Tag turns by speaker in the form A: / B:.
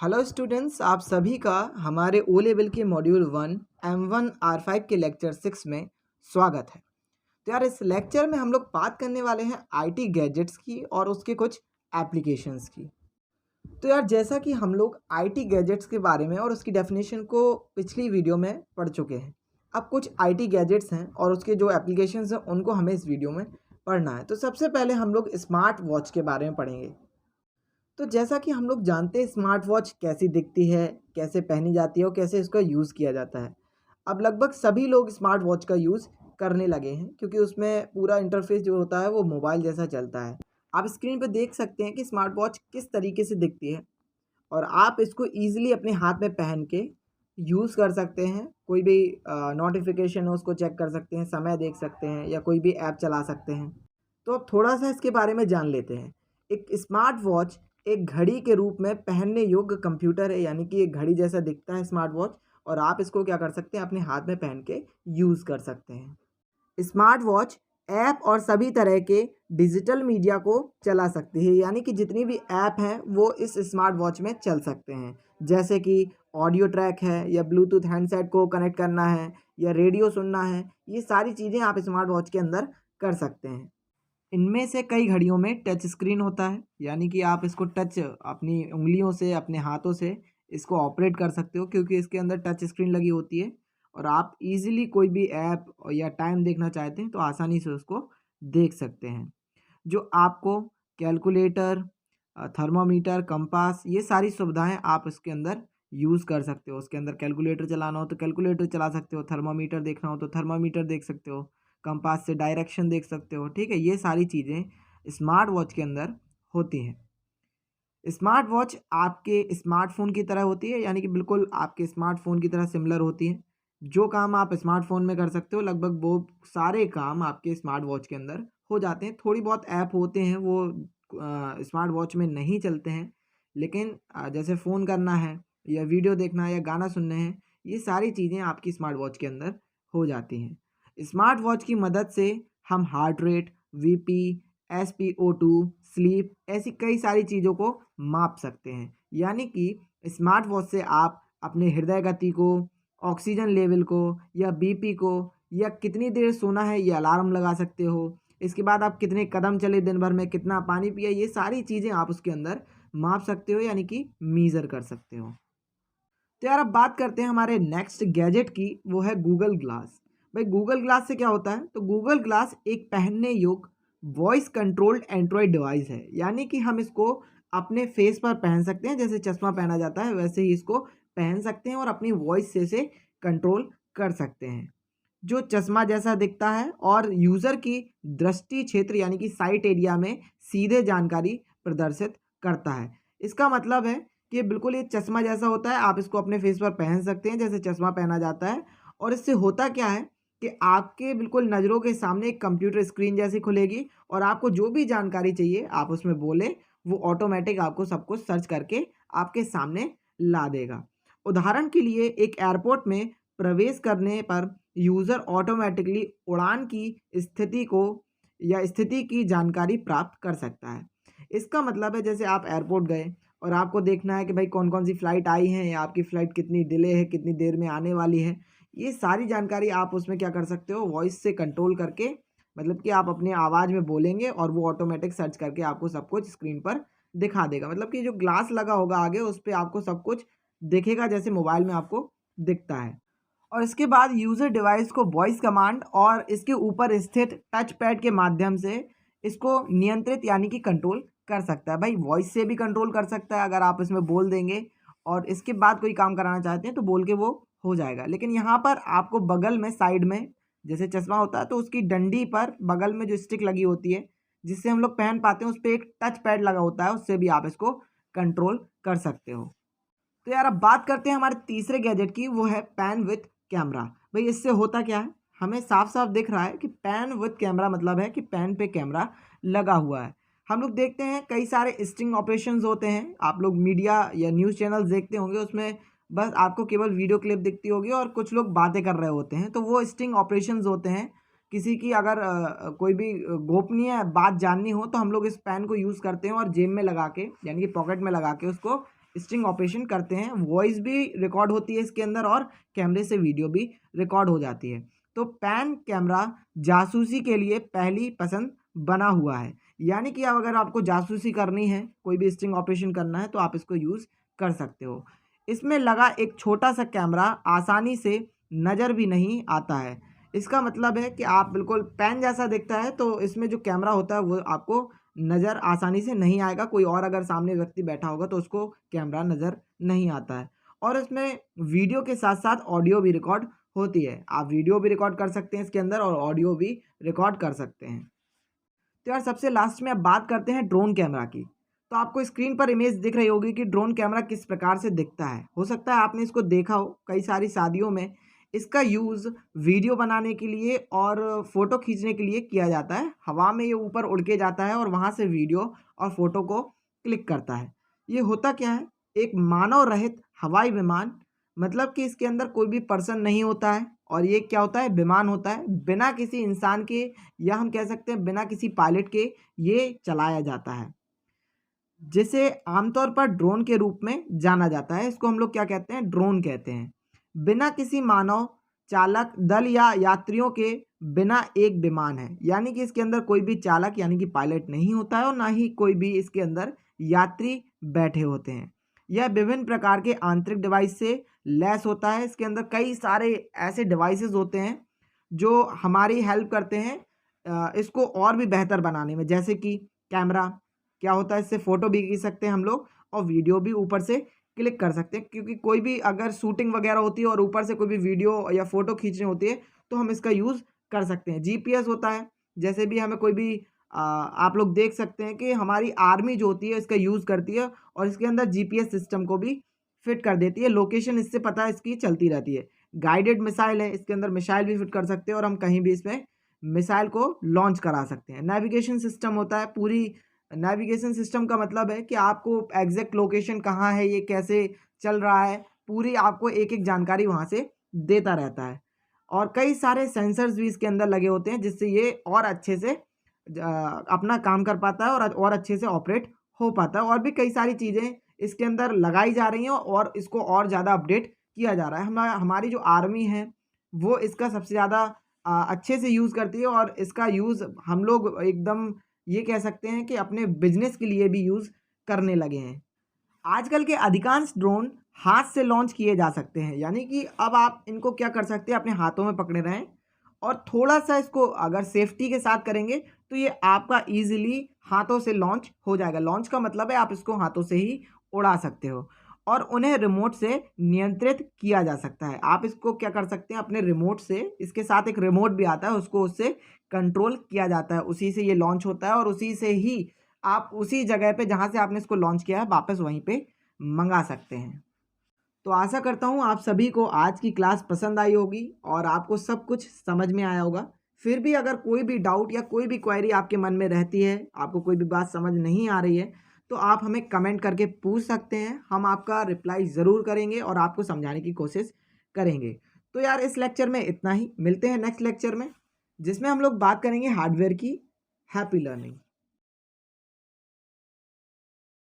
A: Hello students, आप सभी का हमारे ओ लेवल के मॉड्यूल 1 M1 R5 के लेक्चर 6 में स्वागत है। तो यार, इस लेक्चर में हम लोग बात करने वाले हैं आईटी गैजेट्स की और उसके कुछ एप्लीकेशंस की। तो यार, जैसा कि हम लोग आईटी गैजेट्स के बारे में और उसकी डेफिनेशन को पिछली वीडियो में पढ़ चुके हैं। अब कुछ आईटी गैजेट्स हैं और उसके जो एप्लीकेशंस हैं उनको हमें इस वीडियो में पढ़ना है। तो सबसे पहले हम लोग स्मार्ट वॉच के बारे में पढ़ेंगे। तो जैसा कि हम लोग जानते हैं, स्मार्ट वॉच कैसी दिखती है, कैसे पहनी जाती है और कैसे इसका यूज़ किया जाता है। अब लगभग सभी लोग स्मार्ट वॉच का यूज़ करने लगे हैं क्योंकि उसमें पूरा इंटरफेस जो होता है वो मोबाइल जैसा चलता है। आप स्क्रीन पे देख सकते हैं कि स्मार्ट वॉच किस तरीके से दिखती है और आप इसको ईज़िली अपने हाथ में पहन के यूज़ कर सकते हैं। कोई भी नोटिफिकेशन हो उसको चेक कर सकते हैं, समय देख सकते हैं या कोई भी ऐप चला सकते हैं। तो अब थोड़ा-सा इसके बारे में जान लेते हैं। एक स्मार्ट वॉच एक घड़ी के रूप में पहनने योग्य कंप्यूटर है, यानी कि एक घड़ी जैसा दिखता है स्मार्ट वॉच और आप इसको क्या कर सकते हैं, अपने हाथ में पहन के यूज़ कर सकते हैं। स्मार्ट वॉच ऐप और सभी तरह के डिजिटल मीडिया को चला सकती है, यानी कि जितनी भी ऐप हैं वो इस स्मार्ट वॉच में चल सकते हैं। जैसे कि ऑडियो ट्रैक है या ब्लूटूथ हैंडसेट को कनेक्ट करना है या रेडियो सुनना है, ये सारी चीज़ें आप स्मार्ट वॉच के अंदर कर सकते हैं। इनमें से कई घड़ियों में टच स्क्रीन होता है, यानी कि आप इसको टच अपनी उंगलियों से, अपने हाथों से इसको ऑपरेट कर सकते हो क्योंकि इसके अंदर टच स्क्रीन लगी होती है और आप इजीली कोई भी ऐप या टाइम देखना चाहते हैं तो आसानी से उसको देख सकते हैं। जो आपको कैलकुलेटर, थर्मामीटर, कंपास, ये सारी सुविधाएं आप इसके अंदर यूज़ कर सकते हो। उसके अंदर कैलकुलेटर चलाना हो तो कैलकुलेटर चला सकते हो, थर्मामीटर देखना हो तो थर्मामीटर देख सकते हो, कंपास से डायरेक्शन देख सकते हो। ठीक है, ये सारी चीज़ें स्मार्ट वॉच के अंदर होती हैं। स्मार्ट वॉच आपके स्मार्टफ़ोन की तरह होती है, यानी कि बिल्कुल आपके स्मार्टफ़ोन की तरह सिमिलर होती है। जो काम आप स्मार्टफ़ोन में कर सकते हो लगभग वो सारे काम आपके स्मार्ट वॉच के अंदर हो जाते हैं। थोड़ी बहुत ऐप होते हैं वो स्मार्ट वॉच में नहीं चलते हैं, लेकिन जैसे फ़ोन करना है या वीडियो देखना है या गाना सुनने हैं, ये सारी चीज़ें आपकी स्मार्ट वॉच के अंदर हो जाती हैं। स्मार्ट वॉच की मदद से हम heart rate, BP, SpO2, sleep, ऐसी कई सारी चीज़ों को माप सकते हैं। यानी कि स्मार्ट वॉच से आप अपने हृदय गति को, ऑक्सीजन लेवल को या बीपी को या कितनी देर सोना है ये अलार्म लगा सकते हो। इसके बाद आप कितने कदम चले दिन भर में, कितना पानी पिया, ये सारी चीज़ें आप उसके अंदर माप सकते हो, यानी कि मीज़र कर सकते हो। तो यार, अब बात करते हैं हमारे नेक्स्ट गैजेट की, वो है गूगल ग्लास। भाई, गूगल ग्लास से क्या होता है? तो गूगल ग्लास एक पहनने योग्य वॉइस कंट्रोल्ड एंड्रॉयड डिवाइस है, यानी कि हम इसको अपने फेस पर पहन सकते हैं। जैसे चश्मा पहना जाता है वैसे ही इसको पहन सकते हैं और अपनी वॉइस से इसे कंट्रोल कर सकते हैं। जो चश्मा जैसा दिखता है और यूज़र की दृष्टि क्षेत्र, यानी कि साइट एरिया में सीधे जानकारी प्रदर्शित करता है। इसका मतलब है कि बिल्कुल ये चश्मा जैसा होता है, आप इसको अपने फेस पर पहन सकते हैं जैसे चश्मा पहना जाता है। और इससे होता क्या है कि आपके बिल्कुल नज़रों के सामने एक कंप्यूटर स्क्रीन जैसी खुलेगी और आपको जो भी जानकारी चाहिए आप उसमें बोले, वो ऑटोमेटिक आपको सब कुछ सर्च करके आपके सामने ला देगा। उदाहरण के लिए, एक एयरपोर्ट में प्रवेश करने पर यूज़र ऑटोमेटिकली उड़ान की स्थिति को या स्थिति की जानकारी प्राप्त कर सकता है। इसका मतलब है, जैसे आप एयरपोर्ट गए और आपको देखना है कि भाई कौन-कौन सी फ़्लाइट आई हैं या आपकी फ़्लाइट कितनी डिले है, कितनी देर में आने वाली है। ये सारी जानकारी आप उसमें क्या कर सकते हो, वॉइस से कंट्रोल करके, मतलब कि आप अपनी आवाज़ में बोलेंगे और वो ऑटोमेटिक सर्च करके आपको सब कुछ स्क्रीन पर दिखा देगा। मतलब कि जो ग्लास लगा होगा आगे, उस पे आपको सब कुछ दिखेगा जैसे मोबाइल में आपको दिखता है। और इसके बाद यूज़र डिवाइस को वॉइस कमांड और इसके ऊपर स्थित टच पैड के माध्यम से इसको नियंत्रित, यानी कि कंट्रोल कर सकता है। भाई, वॉइस से भी कंट्रोल कर सकता है अगर आप इसमें बोल देंगे और इसके बाद कोई काम कराना चाहते हैं तो बोल के वो हो जाएगा। लेकिन यहाँ पर आपको बगल में, साइड में, जैसे चश्मा होता है तो उसकी डंडी पर बगल में जो स्टिक लगी होती है जिससे हम लोग पहन पाते हैं, उस पे एक टच पैड लगा होता है, उससे भी आप इसको कंट्रोल कर सकते हो। तो यार, अब बात करते हैं हमारे तीसरे गैजेट की, वो है पेन विथ कैमरा। भाई, इससे होता क्या है? हमें साफ-साफ दिख रहा है कि पेन विथ कैमरा मतलब है कि पेन पे कैमरा लगा हुआ है। हम लोग देखते हैं कई सारे स्टिंग ऑपरेशंस होते हैं। आप लोग मीडिया या न्यूज़ चैनल्स देखते होंगे, उसमें बस आपको केवल वीडियो क्लिप दिखती होगी और कुछ लोग बातें कर रहे होते हैं, तो वो स्टिंग ऑपरेशंस होते हैं। किसी की अगर कोई भी गोपनीय बात जाननी हो तो हम लोग इस पेन को यूज़ करते हैं और जेब में लगा के, यानी कि पॉकेट में लगा के उसको स्टिंग ऑपरेशन करते हैं। वॉइस भी रिकॉर्ड होती है इसके अंदर और कैमरे से वीडियो भी रिकॉर्ड हो जाती है। तो पैन कैमरा जासूसी के लिए पहली पसंद बना हुआ है, यानी कि अब अगर आपको जासूसी करनी है, कोई भी स्टिंग ऑपरेशन करना है, तो आप इसको यूज़ कर सकते हो। इसमें लगा एक छोटा सा कैमरा आसानी से नज़र भी नहीं आता है। इसका मतलब है कि आप बिल्कुल पेन जैसा दिखता है, तो इसमें जो कैमरा होता है वो आपको नज़र आसानी से नहीं आएगा। कोई और अगर सामने व्यक्ति बैठा होगा तो उसको कैमरा नज़र नहीं आता है। और इसमें वीडियो के साथ साथ ऑडियो भी रिकॉर्ड होती है। आप वीडियो भी रिकॉर्ड कर सकते हैं इसके अंदर और ऑडियो भी रिकॉर्ड कर सकते हैं। तो यार सबसे लास्ट में अब बात करते हैं ड्रोन कैमरा की। तो आपको स्क्रीन पर इमेज दिख रही होगी कि ड्रोन कैमरा किस प्रकार से दिखता है। हो सकता है आपने इसको देखा हो, कई सारी शादियों में इसका यूज़ वीडियो बनाने के लिए और फ़ोटो खींचने के लिए किया जाता है। हवा में ये ऊपर उड़ के जाता है और वहाँ से वीडियो और फ़ोटो को क्लिक करता है। ये होता क्या है, एक मानव रहित हवाई विमान, मतलब कि इसके अंदर कोई भी पर्सन नहीं होता है और ये क्या होता है, विमान होता है। बिना किसी इंसान के या हम कह सकते हैं बिना किसी पायलट के ये चलाया जाता है, जिसे आमतौर पर ड्रोन के रूप में जाना जाता है। इसको हम लोग क्या कहते हैं, ड्रोन कहते हैं। बिना किसी मानव चालक दल या यात्रियों के बिना एक विमान है, यानी कि इसके अंदर कोई भी चालक यानी कि पायलट नहीं होता है और ना ही कोई भी इसके अंदर यात्री बैठे होते हैं। यह विभिन्न प्रकार के आंतरिक डिवाइस से लैस होता है। इसके अंदर कई सारे ऐसे डिवाइसेस होते हैं जो हमारी हेल्प करते हैं इसको और भी बेहतर बनाने में। जैसे कि कैमरा क्या होता है, इससे फ़ोटो भी खींच सकते हैं हम लोग और वीडियो भी ऊपर से क्लिक कर सकते हैं, क्योंकि कोई भी अगर शूटिंग वगैरह होती है और ऊपर से कोई भी वीडियो या फ़ोटो खींचनी होती है तो हम इसका यूज़ कर सकते हैं। जीपीएस होता है, जैसे भी हमें कोई भी आप लोग देख सकते हैं कि हमारी आर्मी जो होती है इसका यूज़ करती है और इसके अंदर जीपीएस सिस्टम को भी फिट कर देती है। लोकेशन इससे पता है इसकी चलती रहती है। गाइडेड मिसाइल है, इसके अंदर मिसाइल भी फिट कर सकते हैं और हम कहीं भी इसमें मिसाइल को लॉन्च करा सकते हैं। नेविगेशन सिस्टम होता है, पूरी नेविगेशन सिस्टम का मतलब है कि आपको एग्जैक्ट लोकेशन कहाँ है, ये कैसे चल रहा है, पूरी आपको एक एक जानकारी वहाँ से देता रहता है। और कई सारे सेंसर्स भी इसके अंदर लगे होते हैं जिससे ये और अच्छे से अपना काम कर पाता है और अच्छे से ऑपरेट हो पाता है। और भी कई सारी चीज़ें इसके अंदर लगाई जा रही हैं और इसको और ज़्यादा अपडेट किया जा रहा है। हमारी जो आर्मी है वो इसका सबसे ज़्यादा अच्छे से यूज़ करती है और इसका यूज़ हम लोग एकदम ये कह सकते हैं कि अपने बिजनेस के लिए भी यूज़ करने लगे हैं। आजकल के अधिकांश ड्रोन हाथ से लॉन्च किए जा सकते हैं, यानी कि अब आप इनको क्या कर सकते हैं, अपने हाथों में पकड़े रहें और थोड़ा सा इसको अगर सेफ्टी के साथ करेंगे तो ये आपका ईजिली हाथों से लॉन्च हो जाएगा। लॉन्च का मतलब है आप इसको हाथों से ही उड़ा सकते हो और उन्हें रिमोट से नियंत्रित किया जा सकता है। आप इसको क्या कर सकते हैं, अपने रिमोट से, इसके साथ एक रिमोट भी आता है, उसको उससे कंट्रोल किया जाता है। उसी से ये लॉन्च होता है और उसी से ही आप उसी जगह पे जहाँ से आपने इसको लॉन्च किया है वापस वहीं पे मंगा सकते हैं। तो आशा करता हूँ आप सभी को आज की क्लास पसंद आई होगी और आपको सब कुछ समझ में आया होगा। फिर भी अगर कोई भी डाउट या कोई भी क्वेरी आपके मन में रहती है, आपको कोई भी बात समझ नहीं आ रही है, तो आप हमें कमेंट करके पूछ सकते हैं। हम आपका रिप्लाई ज़रूर करेंगे और आपको समझाने की कोशिश करेंगे। तो यार इस लेक्चर में इतना ही, मिलते हैं नेक्स्ट लेक्चर में जिसमें हम लोग बात करेंगे हार्डवेयर की। Happy learning.